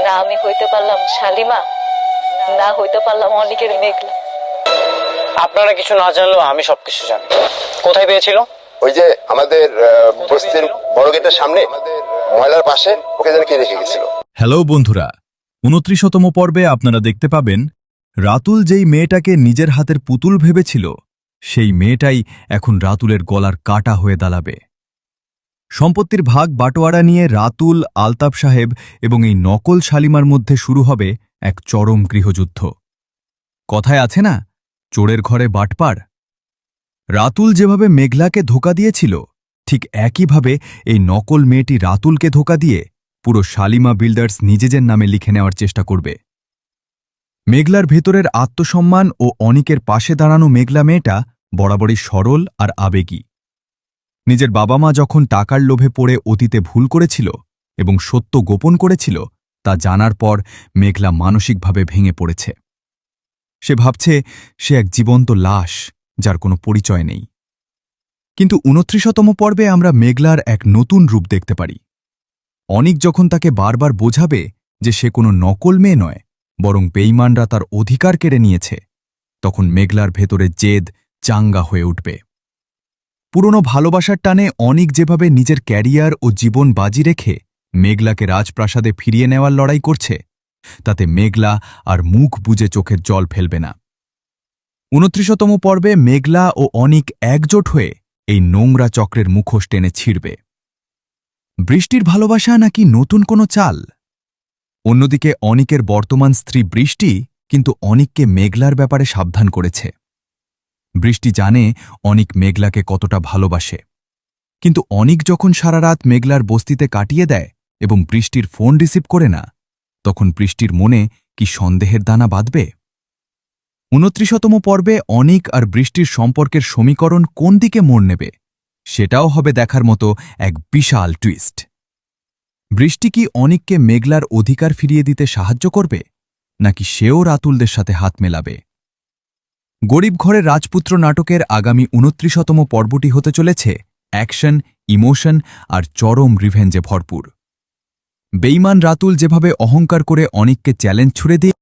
না আমি হইতে পারলাম শালিমা, না হইতে পারলাম অনেকের মেঘলা। আপনারা কিছু না জানলেও আমি সবকিছু জানি। কোথায় পেয়েছিল? ওই যে আমাদের বস্তির বড় গেটের সামনে ময়লার পাশে, ওকে যেন কে রেখে গেছিল। হ্যালো বন্ধুরা, ২৯তম পর্বে আপনারা দেখতে পাবেন রাতুল যেই মেয়েটাকে নিজের হাতের পুতুল ভেবেছিল, সেই মেয়েটাই এখন রাতুলের গলার কাটা হয়ে দাঁড়াবে। সম্পত্তির ভাগ বাটোয়ারা নিয়ে রাতুল, আলতাফ সাহেব এবং এই নকল শালিমার মধ্যে শুরু হবে এক চরম গৃহযুদ্ধ। কথায় আছে না, চোরের ঘরে বাটপার। রাতুল যেভাবে মেঘলাকে ধোঁকা দিয়েছিল, ঠিক একইভাবে এই নকল মেয়েটি রাতুলকে ধোঁকা দিয়ে পুরো শালিমা বিল্ডার্স নিজেদের নামে লিখে নেওয়ার চেষ্টা করবে। মেঘলার ভেতরের আত্মসম্মান ও অনিকের পাশে দাঁড়ানো মেঘলা মেয়েটা বরাবরই সরল আর আবেগী। নিজের বাবা মা যখন টাকার লোভে পড়ে অতীতে ভুল করেছিল এবং সত্য গোপন করেছিল, তা জানার পর মেঘলা মানসিকভাবে ভেঙে পড়েছে। সে ভাবছে সে এক জীবন্ত লাশ, যার কোনো পরিচয় নেই। কিন্তু ২৯তম পর্বে আমরা মেঘলার এক নতুন রূপ দেখতে পারি। অনিক যখন তাকে বারবার বোঝাবে যে সে কোনো নকল মেয়ে নয়, বরং বেঈমানরা তার অধিকার কেড়ে নিয়েছে, তখন মেঘলার ভেতরে জেদ চাঙ্গা হয়ে উঠবে। পুরনো ভালোবাসার টানে অনিক যেভাবে নিজের ক্যারিয়ার ও জীবন বাজি রেখে মেঘলাকে রাজপ্রাসাদে ফিরিয়ে নেওয়ার লড়াই করছে, তাতে মেঘলা আর মুখ বুজে চোখের জল ফেলবে না। ২৯তম পর্বে মেঘলা ও অনিক একজোট হয়ে এই নোংরা চক্রের মুখোশ টেনে ছিঁড়বে। বৃষ্টির ভালোবাসা নাকি নতুন কোনো চাল? অন্যদিকে অনিকের বর্তমান স্ত্রী বৃষ্টি কিন্তু অনিককে মেঘলার ব্যাপারে সাবধান করেছে। বৃষ্টি জানে অনিক মেঘলাকে কতটা ভালোবাসে, কিন্তু অনিক যখন সারা রাত মেঘলার বস্তিতে কাটিয়ে দেয় এবং বৃষ্টির ফোন রিসিভ করে না, তখন বৃষ্টির মনে কি সন্দেহের দানা বাঁধবে? ২৯তম পর্বে অনিক আর বৃষ্টির সম্পর্কের সমীকরণ কোন দিকে মোড় নেবে, সেটাও হবে দেখার মতো এক বিশাল টুইস্ট। বৃষ্টি কি অনিককে মেঘলার অধিকার ফিরিয়ে দিতে সাহায্য করবে, নাকি সেও রাতুলদের সাথে হাত মেলাবে? গরিব ঘরের রাজপুত্র নাটকের আগামী ২৯তম পর্বটি হতে চলেছে অ্যাকশন, ইমোশন আর চরম রিভেঞ্জে ভরপুর। বেঈমান রাতুল যেভাবে অহংকার করে অনিককে চ্যালেঞ্জ ছুড়ে দিয়ে